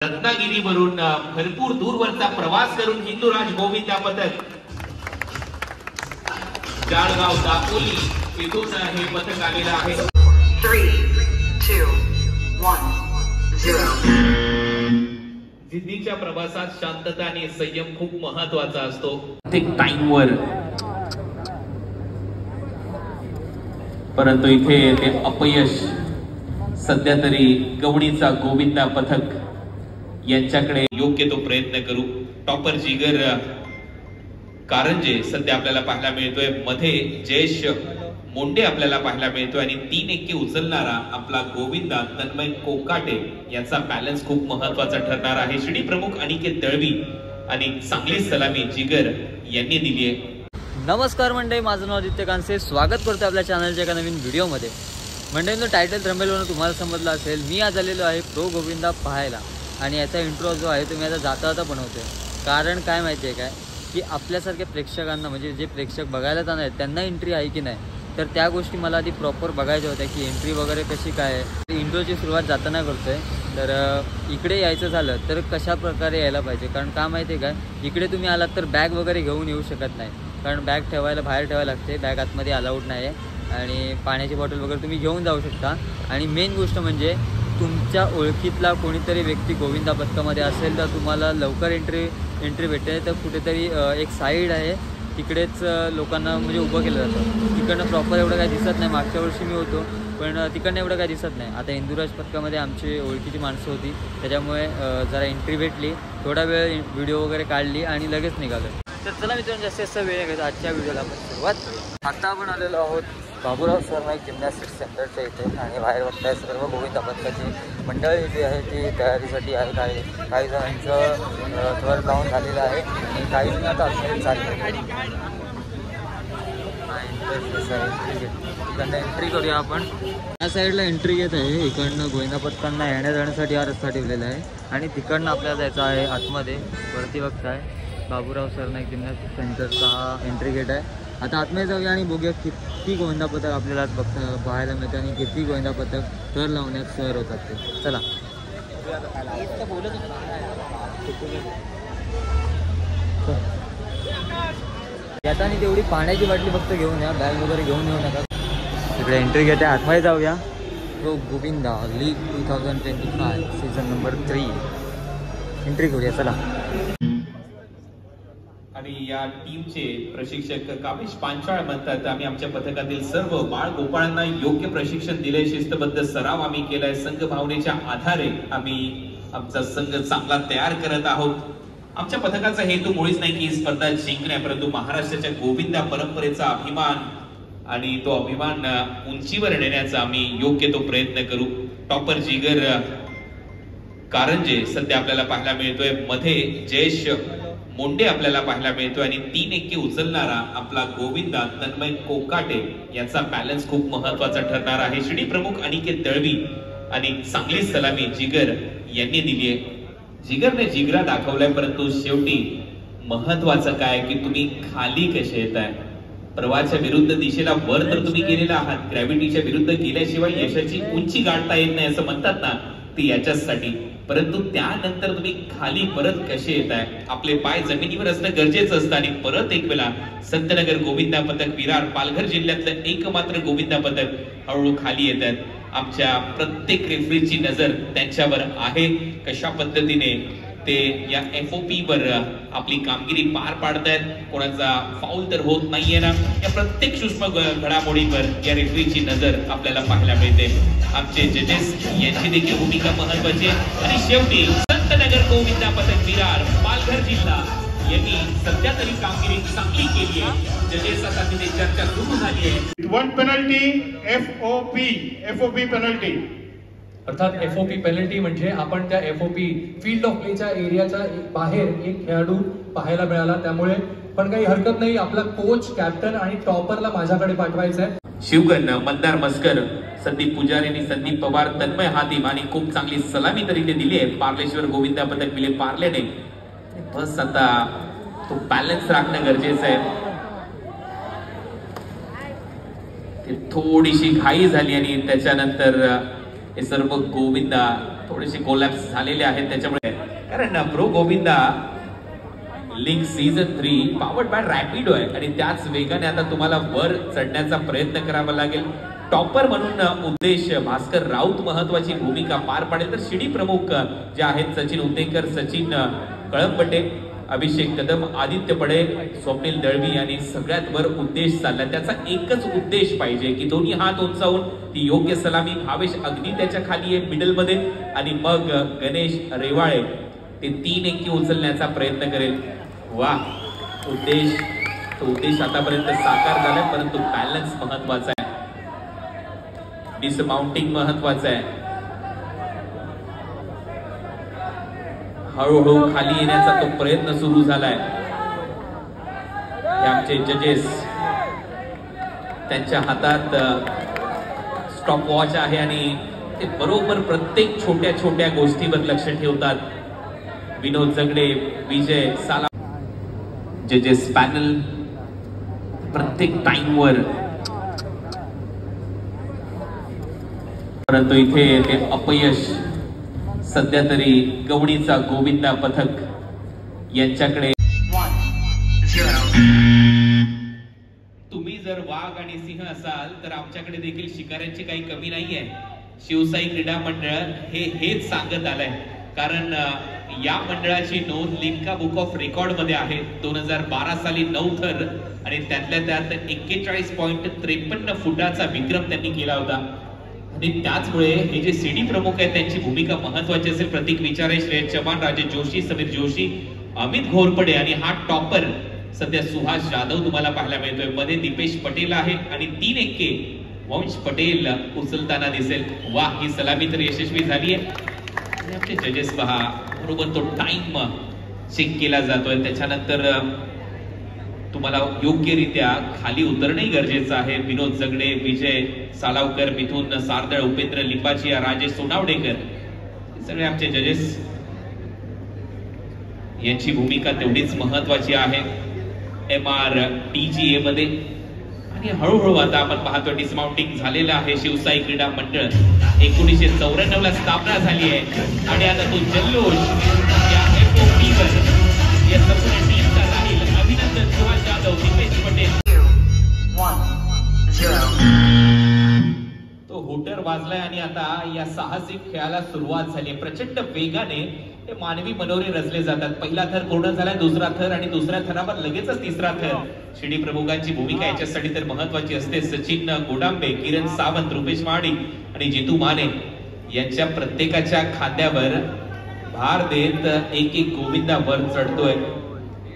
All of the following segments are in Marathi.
रत्नागिरीवरून भरपूर दूरवरचा प्रवास करून हिंदुराज गोविंदा पथक जाळगाव दापोली येथून हे पथक आलेलं आहे. 3, 2, 1, 0. जिद्दीच्या प्रवासात शांतता आणि संयम खूप महत्वाचा असतो. प्रत्येक टाइमवर परंतु इथे ते अपयश सध्या तरी गवणीचा गोविंदा पथक यांच्याकडे योग्य तो प्रयत्न करू. टॉपर जिगर कारंजे सध्या आपल्याला पाहायला मिळतोय. मध्ये जयेश मोंडे आपल्याला पाहायला मिळतोय आणि 3 एक्के उचलणारा आपला गोविंदा तन्मय कोकाटे याचा बॅलन्स खूप महत्वाचा ठरणार आहे. शिडी प्रमुख अनिकेत दळवी आणि चांगली सलामी जिगर यांनी दिली आहे. नमस्कार मंडळी, माझं नाव आदित्य कांसे. स्वागत करतो आपल्या चॅनलच्या एका नवीन व्हिडिओमध्ये. मंडळींनो, टायटल थंबनेलवरून तुम्हाला समजलं असेल, मी आज आलेलो आहे प्रो गोविंदा पाहायला आणि याचा इंट्रो जो आहे तो मी आता जाता बनवतोय. कारण काय माहिती आहे काय, की आपल्यासारख्या प्रेक्षकांना म्हणजे जे प्रेक्षक बघायला जाणार आहेत त्यांना एंट्री आहे की नाही, तर त्या गोष्टी मला आधी प्रॉपर बघायच्या होत्या की एंट्री वगैरे कशी काय आहे. इंट्रोची सुरुवात जाताना करतोय. तर इकडे यायचं झालं तर कशा प्रकारे यायला पाहिजे. कारण का माहिती आहे काय, इकडे तुम्ही आलात तर बॅग वगैरे घेऊन येऊ शकत नाही. कारण बॅग ठेवायला बाहेर ठेवायला लागते, बॅग आतमध्ये अलाउड नाही आहे. आणि पाण्याची बॉटल वगैरे तुम्ही घेऊन जाऊ शकता. आणि मेन गोष्ट म्हणजे तुमच्या ओळखीतला कोणीतरी व्यक्ती गोविंदा पथकामध्ये असेल तर तुम्हाला लवकर एंट्री भेटते. तर कुठेतरी एक साईड आहे तिकडेच लोकांना म्हणजे उभं केलं जातं. तिकडनं प्रॉपर एवढं काही दिसत नाही. मागच्या वर्षी मी होतो पण तिकडनं एवढं काही दिसत नाही. आता हिंदुराज पथकामध्ये आमची ओळखीची माणसं होती, त्याच्यामुळे जरा एंट्री भेटली. थोडा वेळ व्हिडिओ वगैरे काढली आणि लगेच निघालो. तर चला मित्रांनो, जास्त वेळ घेतो आजच्या व्हिडिओला आपण सुरुवात करू. आता आपण आलेलो आहोत बाबूराव सरनाईक जिम्नॅस्टिक्स सेंटरच्या इथे आणि बाहेर बघताय सर्व गोविंदा पथकाची मंडळी जी आहे ती तयारीसाठी आहे. काही जणांचं थर लावून झालेलं आहे आणि काही जण आता आतमध्ये चालले. इकडनं एंट्री करूया आपण. या साईडला एंट्री घेत आहे. इकडनं गोविंदा पथकांना येण्या जाण्यासाठी हा रस्ता ठेवलेला आहे आणि तिकडनं आपल्याला जायचं आहे आतमध्ये. वरती बघताय बाबूराव सरनाईक जिम्नॅस्टिक्स सेंटरचा हा एंट्री गेट आहे. आता आतमध्ये जाऊया आणि बघूया किती गोविंदा पथक आपल्याला पाहायला मिळतं आणि किती गोविंदा पथक थर लावण्यात सर होतात ते. चला येताना तेवढी पाण्याची बाटली फक्त घेऊन या, बॅग वगैरे घेऊन येऊ नका. इकडे एंट्री गेट आहे, आतमध्ये जाऊया. Pro Govinda league 2025 season number 3 entry करूया. चला. आणि या टीमचे प्रशिक्षक कामेश पांचाळ म्हणतात, आम्ही आमच्या पथकातील सर्व बाळ गोपाळांना योग्य प्रशिक्षण दिले, शिस्तबद्ध सराव आम्ही केलाय. संघ भावनेच्या आधारे आम्ही आमचा संघ चांगला तयार करत आहोत. आमच्या पथकाचा हेतू मुळीच नाही की ही स्पर्धा जिंकणे, परंतु महाराष्ट्राच्या गोविंदा परंपरेचा अभिमान आणि तो अभिमान उंचीवर नेण्याचा आम्ही योग्य तो प्रयत्न करू. टॉपर जिगर कारंजे सध्या आपल्याला पाहायला मिळतोय. मध्ये जयेश मोंडे आपल्याला पाहायला मिळतोय आणि 3 एक्के उचलणारा आपला गोविंदा तन्मय कोकाटे याचा बॅलन्स खूप महत्वाचा ठरणार आहे. शिडी प्रमुख अनिकेत दळवी आणि चांगली सलामी जिगर यांनी दिली आहे. जिगरने जिगरा दाखवलाय, परंतु शेवटी महत्वाचं काय की तुम्ही खाली कसे येताय. प्रवाहाच्या विरुद्ध दिशेला वर तर तुम्ही गेलेला आहात, ग्रॅव्हिटीच्या विरुद्ध गेल्याशिवाय यशाची उंची गाठता येत नाही असं म्हणतात ना, ते याच्यासाठी. परंतु त्यानंतर तुम्ही खाली परत कसे येताय, आपले पाय जमिनीवर असणं गरजेचं असतं. आणि परत एक वेळा संतनगर गोविंदा पथक विरार पालघर जिल्ह्यातलं एकमात्र गोविंदा पथक हळूहळू खाली येतात. आमच्या प्रत्येक रेफरीची नजर त्यांच्यावर आहे, कशा पद्धतीने ते या FOP वर आपली कामगिरी पार पाडतायत. कोणाचा फाऊल तर होत नाहीये ना. या प्रत्येक सूक्ष्म घडामोडींवर या रेफरीची नजर आपल्याला पाहायला मिळते. आमचे जजेस यांची देखील भूमिका महत्वाची आहे. आणि शेवटी संतनगर गोविंदा पथक विरार पालघर जिल्हा यांनी सध्या तरी कामगिरी चांगली केली आहे. जजेस आता तिथे चर्चा सुरू झाली आहे. 1 पेनल्टी FOP पेनल्टी. अर्थात FOP पेनल्टी म्हणजे आपण त्या FOP फील्ड ऑफ प्लेच्या एरियाच्या बाहेर एक खेळाडू पाहायला मिळाला, त्यामुळे पण काही हरकत नाही. आपला कोच, कॅप्टन आणि टॉपरला माझ्याकडे पाठवायचं आहे. शिवगण मंदार मस्कर, संदीप पुजारी, संदीप पवार, तन्मय हातीम आणि खूप चांगली सलामी तरी ते दिली आहे. पार्लेश्वर गोविंदा पथक विले पार्लेने. बस आता तो बॅलन्स राखणं गरजेचं आहे. थोडीशी घाई झाली आणि त्याच्यानंतर हे सर्व गोविंदा थोडेसे कोलॅप्स झालेले आहेत. त्याच्यामुळे कारण pro Govinda league season 3 powered by Rapido आहे आणि त्याच वेगाने आता तुम्हाला वर चढण्याचा प्रयत्न करावा लागेल. टॉपर म्हणून उद्देश भास्कर राऊत महत्वाची भूमिका पार पाडेल, तर शिडी प्रमुख जे आहेत सचिन उतेकर, सचिन कळंबटे, अभिषेक कदम, आदित्य पडे, स्वप्नील दळवी आणि सगळ्यात वर उद्देश चालला. त्याचा एकच उद्देश पाहिजे की दोन्ही हात उंचावून ती योग्य सलामी. भावेश अगदी त्याच्या खाली आहे मिडल मध्ये आणि मग गणेश रेवाळे ते 3 अंकी उचलण्याचा प्रयत्न करेल. वा, उद्देश आतापर्यंत साकार झालाय, परंतु बॅलन्स महत्वाचा आहे, डिसमाउंटिंग महत्वाचं आहे. हळूहळू खाली येण्याचा तो प्रयत्न सुरू झालाय. हे आमचे जजेस, त्यांच्या हातात स्टॉप वॉच आहे आणि ते बरोबर प्रत्येक छोट्या छोट्या गोष्टीवर लक्ष ठेवतात. विनोद जगडे, विजय साला, जजेस पॅनल प्रत्येक टाइमवर, परंतु इथे ते अपयश सध्या तरी गवणीचा गोविंदा पथक यांच्याकडे. 1-0. तुम्ही जर वाघ आणि सिंह असाल तर आमच्याकडे देखील शिकाऱ्यांची काही कमी नाहीये. शिवसाई क्रीडा मंडळ हेच सांगत आलंय, कारण या मंडळाची नोंद लिम्का बुक ऑफ रेकॉर्ड मध्ये आहे. 2012 साली 9 थर आणि त्यातल्या त्यात 41.53 फुटाचा विक्रम त्यांनी केला होता. आणि त्याचमुळे हे जे सीडी प्रमुख आहेत त्यांची भूमिका महत्वाची असेल. प्रतीक विचारे, श्रेयस चव्हाण, राजेश जोशी, समीर जोशी, अमित घोरपडे आणि हा टॉपर सध्या सुहास जाधव तुम्हाला पाहायला मिळतोय. मध्ये दीपेश पटेल आहे आणि 3 अंके वंश पटेल उचलताना दिसेल. वा, ही सलामी तर यशस्वी झाली आहे. आमचे जजेस पहा, बरोबर तो टाइम चेक केला जातोय. त्याच्यानंतर तुम्हाला योग्यरित्या खाली उतरणंही गरजेचं आहे. विनोद जगडे, विजय सालावकर, मिथुन सारदळ, उपेंद्र लिंबाचिया, राजेश सोनावडेकर, सगळे आमचे जजेस, यांची भूमिका तेवढीच महत्वाची आहे MRTGA मध्ये. आणि हळूहळू आता आपण पाहतो डिसमाउंटिंग झालेलं आहे. शिवसाई क्रीडा मंडळ 1994 ला स्थापना झाली आहे आणि आता तो जल्लोष या FOP वर या संपूर्ण टीमचा राहील. अभिनंदन सुहास जाधव, दीपेश पटेल. 2-1-0. तो होटर वाजलाय आणि आता या साहसिक खेळाला सुरुवात झाली. प्रचंड वेगाने हे मानवी मनोरे रचले जातात. पहिला थर पूर्ण झालाय, दुसरा थर आणि दुसऱ्या थरावर लगेचच तिसरा थर. शिडी प्रमुखांची भूमिका याच्यासाठी तर महत्वाची असते. सचिन गोडांबे, किरण सावंत, रुपेश महाडिक आणि जितू माने यांच्या प्रत्येकाच्या खांद्यावर भार देत एक एक गोविंदा वर चढतोय.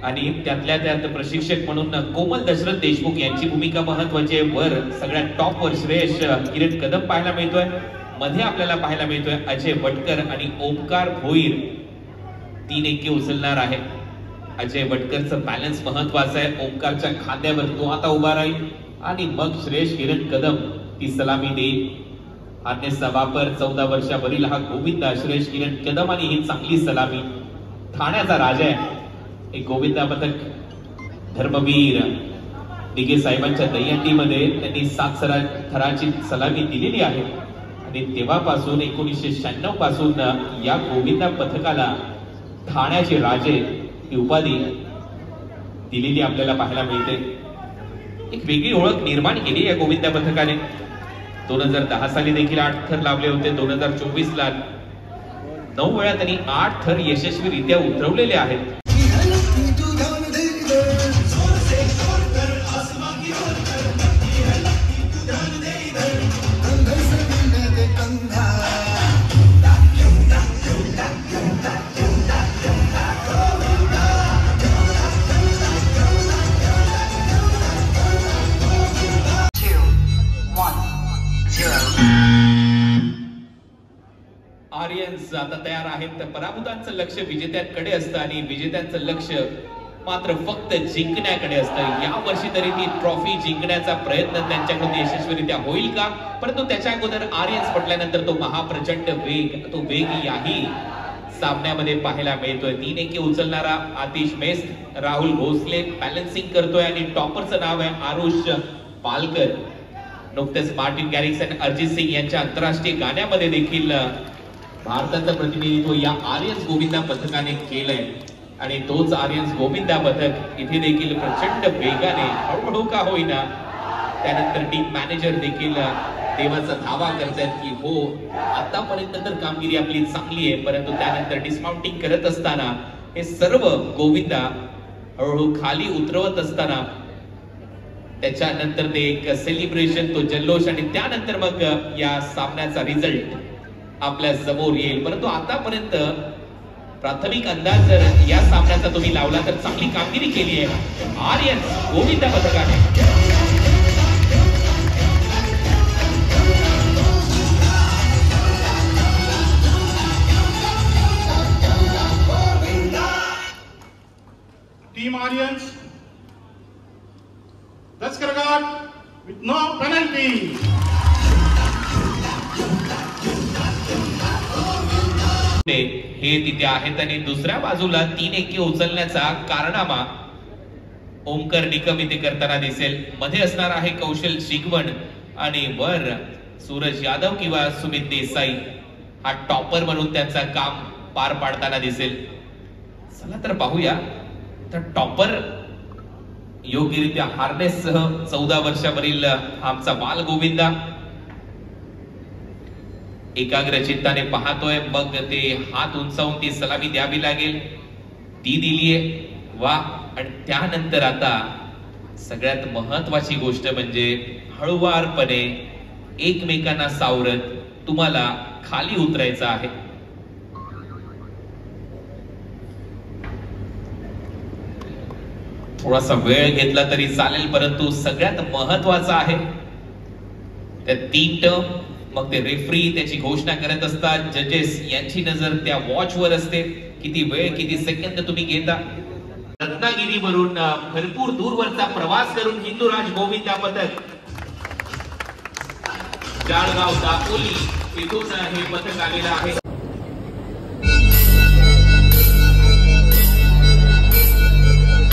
आणि त्यातल्या त्यात प्रशिक्षक म्हणून कोमल दशरथ देशमुख यांची भूमिका महत्वाची आहे. वर सगळ्यात टॉपवर श्रेयस किरण कदम पाहायला मिळतोय. मध्ये आपल्याला पाहायला मिळतोय अजय वटकर आणि ओमकार भोईर 3 अंकी उचलणार आहे. अजय वटकरचं बॅलन्स महत्वाचं आहे. ओमकारच्या खांद्यावर तो आता उभा राहील आणि मग श्रेयस किरण कदम ती सलामी देईल. अन्य वापर 14 वर्षावरील हा गोविंदा, श्रेयस किरण कदम आणि ही चांगली सलामी. ठाण्याचा राजा आहे एक गोविंदा पथक. धर्मवीर दिघे साहेबांच्या दहीहंडीमध्ये त्यांनी 7 थराची सलामी दिलेली आहे आणि तेव्हापासून 1996 पासून या गोविंदा पथकाला ठाण्याचे राजे ही उपाधी दिलेली आपल्याला पाहायला मिळते. एक वेगळी ओळख निर्माण केली या गोविंदा पथकाने. 2010 साली देखील 8 थर लावले होते. 2024 ला 9 वेळा त्यांनी 8 थर यशस्वीरित्या उतरवलेले आहेत. आर्यन्स आता तयार आहेत. पराभूतांचं लक्ष विजेत्यांकडे असतं आणि विजेत्यांचं लक्ष मात्र फक्त जिंकण्याकडे असतं. या वर्षी तरी ती ट्रॉफी जिंकण्याचा प्रयत्न त्यांच्याकडून यशस्वीरित्या होईल का? परंतु त्याच्या अगोदर आर्यन्स म्हटल्यानंतर तो महाप्रचंड वेग, तो वेग याही सामन्यामध्ये पाहायला मिळतोय. 3 अंकी उचलणारा आतिश मेस, राहुल भोसले बॅलन्सिंग करतोय आणि टॉपरचं नाव आहे आरुष पालकर. नुकतेच मार्टिन गॅरिक्स आणि अरिजित सिंग यांच्या आंतरराष्ट्रीय गाण्यामध्ये देखील भारताचं प्रतिनिधित्व या आर्यन्स गोविंदा पथकाने केलंय आणि तोच आर्यन्स गोविंदा पथक इथे देखील प्रचंड वेगाने हळूहळू का होईना त्यानंतर टीम मॅनेजर देखील देवाचा धावा करतात की हो आतापर्यंत तर कामगिरी आपली चांगली आहे, परंतु त्यानंतर डिस्माउंटिंग करत असताना हे सर्व गोविंदा हळूहळू खाली उतरवत असताना त्याच्यानंतर ते एक सेलिब्रेशन, तो जल्लोष आणि त्यानंतर मग या सामन्याचा रिझल्ट आपल्या समोर येईल. परंतु आतापर्यंत प्राथमिक अंदाज जर या सामन्याचा तुम्ही लावला तर चांगली कामगिरी केली आहे आर्यन्स गोविंदा पथकाने. Team Aryans, let's get a guard with no penalty. हे तिथे आहेत आणि दुसऱ्या बाजूला 3 एके उचलण्याचा कारनामा ओमकर निकम इथे करताना दिसेल. मध्ये असणार आहे कौशल शिगवण आणि वर सूरज यादव किंवा सुमित देसाई हा टॉपर म्हणून त्यांचा काम पार पाडताना दिसेल. चला तर पाहूया तर टॉपर योग्यरित्या हार्नेस सह 14 वर्षावरील आमचा बाल गोविंदा एकाग्र चित्ताने पाहतोय. मग ते हात उंचावून ती सलामी द्यावी लागेल, ती दिलीये वा. आणि त्यानंतर आता सगळ्यात महत्वाची गोष्ट म्हणजे हळुवारपणे एकमेकांना सावरत तुम्हाला खाली उतरायचं आहे. थोडासा वेळ घेतला तरी चालेल, परंतु सगळ्यात महत्वाचं आहे त्या 3 टर्म. मग ते रेफरी त्याची घोषणा करत असतात, जजेस यांची नजर त्या वॉच वर असते, किती वेळ किती सेकंद तुम्ही घेता. रत्नागिरीवरून भरपूर दूरवरचा प्रवास करून हिंदुराज गोविंदा पथक जाळगाव दापोली इथून हे पथक आलेलं आहे.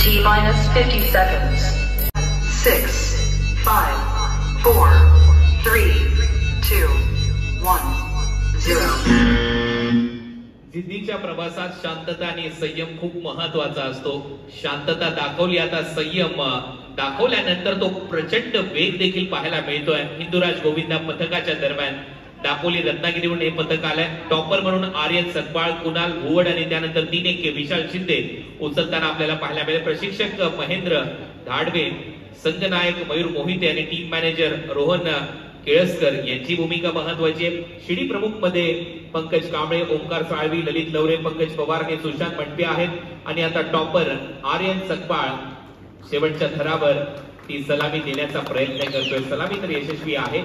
T-minus 50 seconds. 6, 5, 4, 3, 2, 1, 0. जिद्दीच्या प्रवासात शांतता आणि संयम खूप महत्वाचा असतो. शांतता दाखवली, आता संयम दाखवल्यानंतर तो प्रचंड वेग देखील पाहायला मिळतोय हिंदुराज गोविंदा पथकाच्या दरम्यान. दापोली रत्नागिरीवरून हे पथक आलंय. टॉपर म्हणून आर्यन सकपाळ, कुणाल भुवड आणि त्यानंतर 3 एके विशाल शिंदे उचलताना आपल्याला पाहायला मिळेल. प्रशिक्षक महेंद्र धाडवे, संघनायक मयूर मोहिते आणि टीम मॅनेजर रोहन केळसकर यांची भूमिका महत्वाची आहे. शिडी प्रमुख मध्ये पंकज कांबळे, ओमकार साळवी, ललित लवरे, पंकज पवार आणि सुशांत मंडपे आहेत. आणि आता टॉपर आर्यन सकपाळ शेवटच्या थरावर ती सलामी देण्याचा प्रयत्न करतोय. सलामी तर यशस्वी आहे.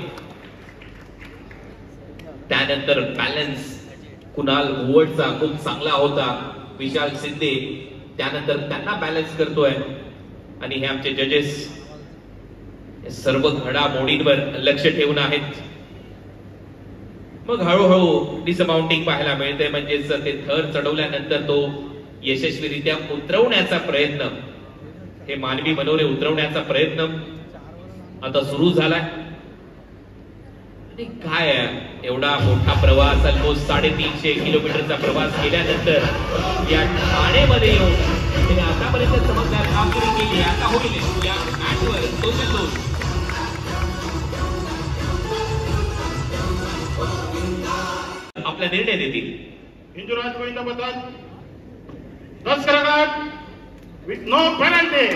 त्यानंतर बॅलन्स कुणाल भुवडचा खूप चांगला होता. विशाल शिंदे त्यानंतर त्यांना बॅलन्स करतोय. आणि हे आमचे जजेस सर्व घडामोडींवर लक्ष ठेवून आहेत. मग हळूहळू डिसमाउंटिंग पाहायला मिळते, म्हणजेच ते थर चढवल्यानंतर तो यशस्वीरित्या उतरवण्याचा प्रयत्न, हे मानवी मनोरे उतरवण्याचा प्रयत्न आता सुरू झालाय. काय एवढा मोठा प्रवास, ऑलमोस्ट 350 किलोमीटरचा प्रवास केल्यानंतर या ठाणेमध्ये येऊन त्याने आतापर्यंत चमकदार कामगिरी केली. आता होईल या मॅचवर तो जल्लोष. आपला निर्णय देतील. हिंदुराज गोविंदा पथक, let's get a guard with no penalty.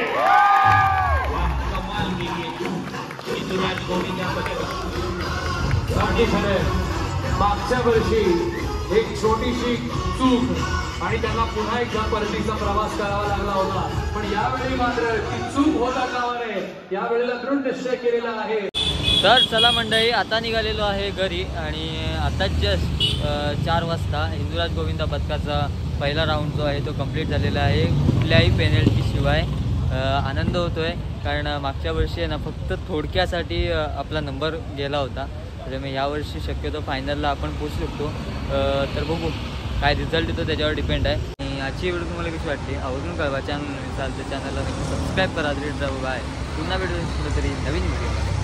कमाल केली हिंदुराज गोविंदा पथक. मागच्या वर्षी एक छोटीशी चूक आणि त्यांना पुन्हा एकदा परतीचा प्रवास करावा लागला होता, पण यावेळी मात्र ती चूक होता कामा नये. यावेळेला दृढ निश्चय केलेला आहे. तर चला मंडळी, आता निघालेलो आहे घरी आणि आताच जस्ट 4 वाजता हिंदुराज गोविंदा पथकाचा पहिला राऊंड जो आहे तो कंप्लीट झालेला आहे. कुठल्याही पेनल्टी शिवाय आनंद होतोय, कारण मागच्या वर्षी ना फक्त थोडक्यासाठी आपला नंबर गेला होता. तर मी यावर्षी शक्यतो फायनलला आपण पोचू शकतो. तर बघू काय रिझल्ट येतो, त्याच्यावर डिपेंड आहे. आणि आजची व्हिडिओ तुम्हाला कशी वाटते अजून कळवा. चॅनल चालतं, चॅनलला नक्की सबस्क्राईब करा. बाय. पुन्हा भेटू कुठेतरी नवीन व्हिडिओ.